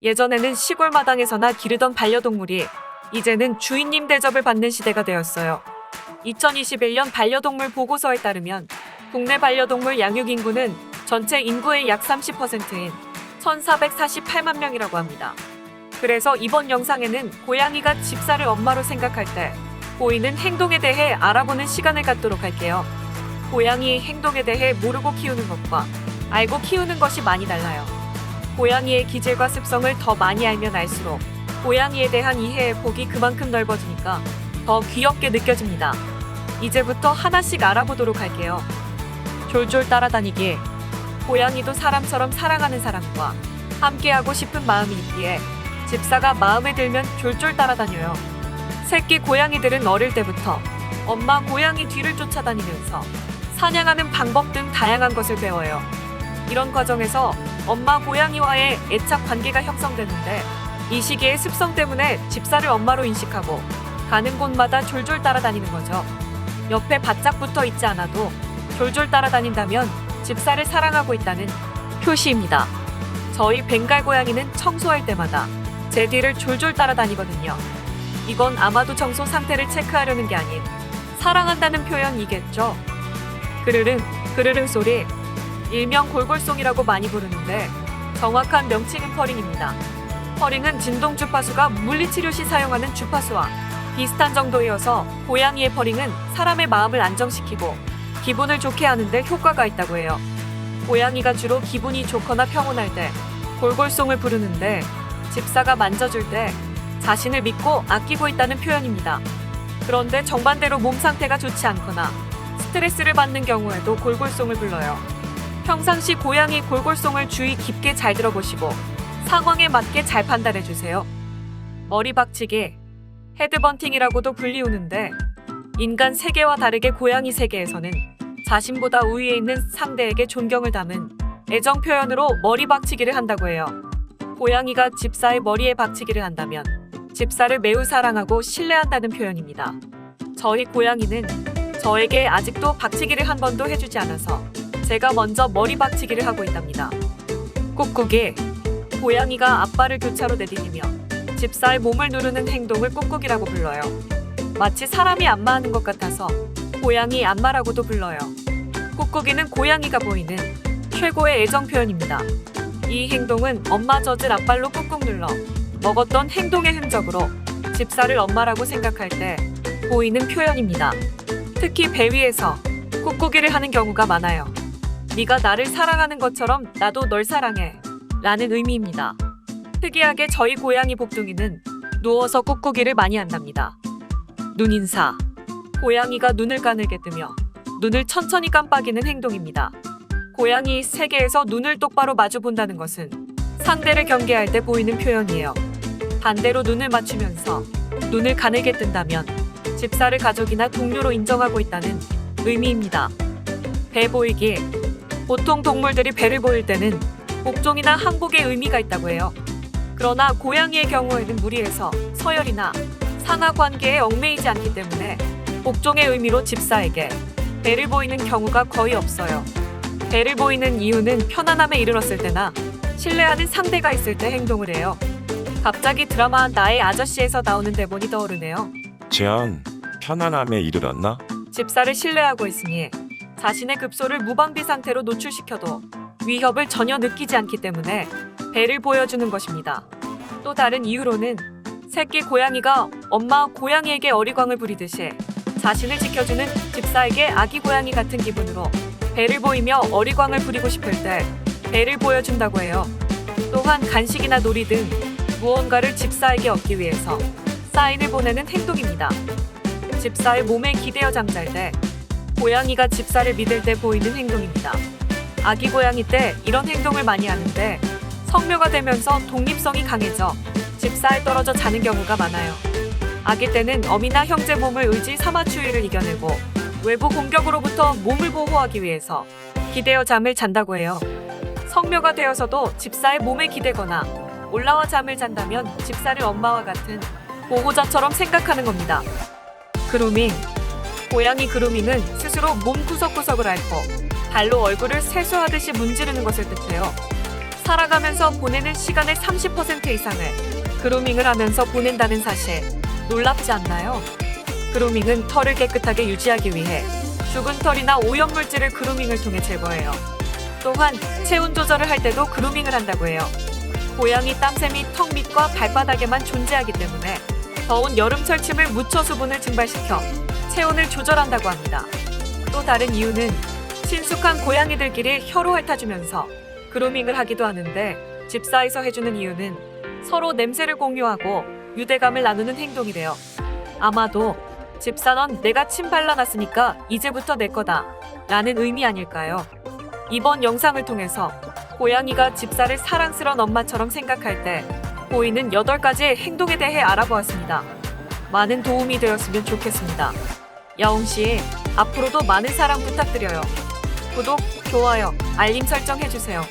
예전에는 시골 마당에서나 기르던 반려동물이 이제는 주인님 대접을 받는 시대가 되었어요. 2021년 반려동물 보고서에 따르면 국내 반려동물 양육 인구는 전체 인구의 약 30%인 1,448만 명이라고 합니다. 그래서 이번 영상에는 고양이가 집사를 엄마로 생각할 때 보이는 행동에 대해 알아보는 시간을 갖도록 할게요. 고양이의 행동에 대해 모르고 키우는 것과 알고 키우는 것이 많이 달라요. 고양이의 기질과 습성을 더 많이 알면 알수록 고양이에 대한 이해의 폭이 그만큼 넓어지니까 더 귀엽게 느껴집니다. 이제부터 하나씩 알아보도록 할게요. 졸졸 따라다니기. 고양이도 사람처럼 사랑하는 사람과 함께하고 싶은 마음이 있기에 집사가 마음에 들면 졸졸 따라다녀요. 새끼 고양이들은 어릴 때부터 엄마 고양이 뒤를 쫓아다니면서 사냥하는 방법 등 다양한 것을 배워요. 이런 과정에서 엄마 고양이와의 애착 관계가 형성되는데 이 시기의 습성 때문에 집사를 엄마로 인식하고 가는 곳마다 졸졸 따라다니는 거죠. 옆에 바짝 붙어 있지 않아도 졸졸 따라다닌다면 집사를 사랑하고 있다는 표시입니다. 저희 벵갈 고양이는 청소할 때마다 제 뒤를 졸졸 따라다니거든요. 이건 아마도 청소 상태를 체크하려는 게 아닌 사랑한다는 표현이겠죠. 그르릉 소리, 일명 골골송이라고 많이 부르는데 정확한 명칭은 퍼링입니다. 퍼링은 진동 주파수가 물리치료 시 사용하는 주파수와 비슷한 정도이어서 고양이의 퍼링은 사람의 마음을 안정시키고 기분을 좋게 하는데 효과가 있다고 해요. 고양이가 주로 기분이 좋거나 평온할 때 골골송을 부르는데 집사가 만져줄 때 자신을 믿고 아끼고 있다는 표현입니다. 그런데 정반대로 몸 상태가 좋지 않거나 스트레스를 받는 경우에도 골골송을 불러요. 평상시 고양이 골골송을 주의 깊게 잘 들어보시고 상황에 맞게 잘 판단해주세요. 머리 박치기, 헤드번팅이라고도 불리우는데 인간 세계와 다르게 고양이 세계에서는 자신보다 우위에 있는 상대에게 존경을 담은 애정 표현으로 머리 박치기를 한다고 해요. 고양이가 집사의 머리에 박치기를 한다면 집사를 매우 사랑하고 신뢰한다는 표현입니다. 저희 고양이는 저에게 아직도 박치기를 한 번도 해주지 않아서 제가 먼저 머리 박치기를 하고 있답니다. 꾹꾹이. 고양이가 앞발을 교차로 내디디며 집사의 몸을 누르는 행동을 꾹꾹이라고 불러요. 마치 사람이 안마하는 것 같아서 고양이 안마라고도 불러요. 꾹꾹이는 고양이가 보이는 최고의 애정 표현입니다. 이 행동은 엄마 젖을 앞발로 꾹꾹 눌러 먹었던 행동의 흔적으로 집사를 엄마라고 생각할 때 보이는 표현입니다. 특히 배 위에서 꾹꾹이를 하는 경우가 많아요. 네가 나를 사랑하는 것처럼 나도 널 사랑해 라는 의미입니다. 특이하게 저희 고양이 복둥이는 누워서 꾹꾹이를 많이 한답니다. 눈인사. 고양이가 눈을 가늘게 뜨며 눈을 천천히 깜빡이는 행동입니다. 고양이 세계에서 눈을 똑바로 마주 본다는 것은 상대를 경계할 때 보이는 표현이에요. 반대로 눈을 맞추면서 눈을 가늘게 뜬다면 집사를 가족이나 동료로 인정하고 있다는 의미입니다. 배 보이기. 보통 동물들이 배를 보일 때는 복종이나 항복의 의미가 있다고 해요. 그러나 고양이의 경우에는 무리해서 서열이나 상하 관계에 얽매이지 않기 때문에 복종의 의미로 집사에게 배를 보이는 경우가 거의 없어요. 배를 보이는 이유는 편안함에 이르렀을 때나 신뢰하는 상대가 있을 때 행동을 해요. 갑자기 드라마 나의 아저씨에서 나오는 대본이 떠오르네요. 지연, 편안함에 이르렀나? 집사를 신뢰하고 있으니 자신의 급소를 무방비 상태로 노출시켜도 위협을 전혀 느끼지 않기 때문에 배를 보여주는 것입니다. 또 다른 이유로는 새끼 고양이가 엄마 고양이에게 어리광을 부리듯이 자신을 지켜주는 집사에게 아기 고양이 같은 기분으로 배를 보이며 어리광을 부리고 싶을 때 배를 보여준다고 해요. 또한 간식이나 놀이 등 무언가를 집사에게 얻기 위해서 사인을 보내는 행동입니다. 집사의 몸에 기대어 잠잘 때 고양이가 집사를 믿을 때 보이는 행동입니다. 아기 고양이 때 이런 행동을 많이 하는데 성묘가 되면서 독립성이 강해져 집사에 떨어져 자는 경우가 많아요. 아기 때는 어미나 형제 몸을 의지 삼아 추위를 이겨내고 외부 공격으로부터 몸을 보호하기 위해서 기대어 잠을 잔다고 해요. 성묘가 되어서도 집사의 몸에 기대거나 올라와 잠을 잔다면 집사를 엄마와 같은 보호자처럼 생각하는 겁니다. 그루밍. 고양이 그루밍은 스스로 몸 구석구석을 앓고 발로 얼굴을 세수하듯이 문지르는 것을 뜻해요. 살아가면서 보내는 시간의 30% 이상을 그루밍을 하면서 보낸다는 사실 놀랍지 않나요? 그루밍은 털을 깨끗하게 유지하기 위해 죽은 털이나 오염물질을 그루밍을 통해 제거해요. 또한 체온 조절을 할 때도 그루밍을 한다고 해요. 고양이 땀샘이 턱 밑과 발바닥에만 존재하기 때문에 더운 여름철 침을 묻혀 수분을 증발시켜 체온을 조절한다고 합니다. 또 다른 이유는 친숙한 고양이들끼리 혀로 핥아주면서 그루밍을 하기도 하는데 집사에서 해주는 이유는 서로 냄새를 공유하고 유대감을 나누는 행동이래요. 아마도 집사 넌 내가 침 발라놨으니까 이제부터 내 거다 라는 의미 아닐까요? 이번 영상을 통해서 고양이가 집사를 사랑스러운 엄마처럼 생각할 때 보이는 8가지의 행동에 대해 알아보았습니다. 많은 도움이 되었으면 좋겠습니다. 야옹씨, 앞으로도 많은 사랑 부탁드려요. 구독, 좋아요, 알림 설정 해주세요.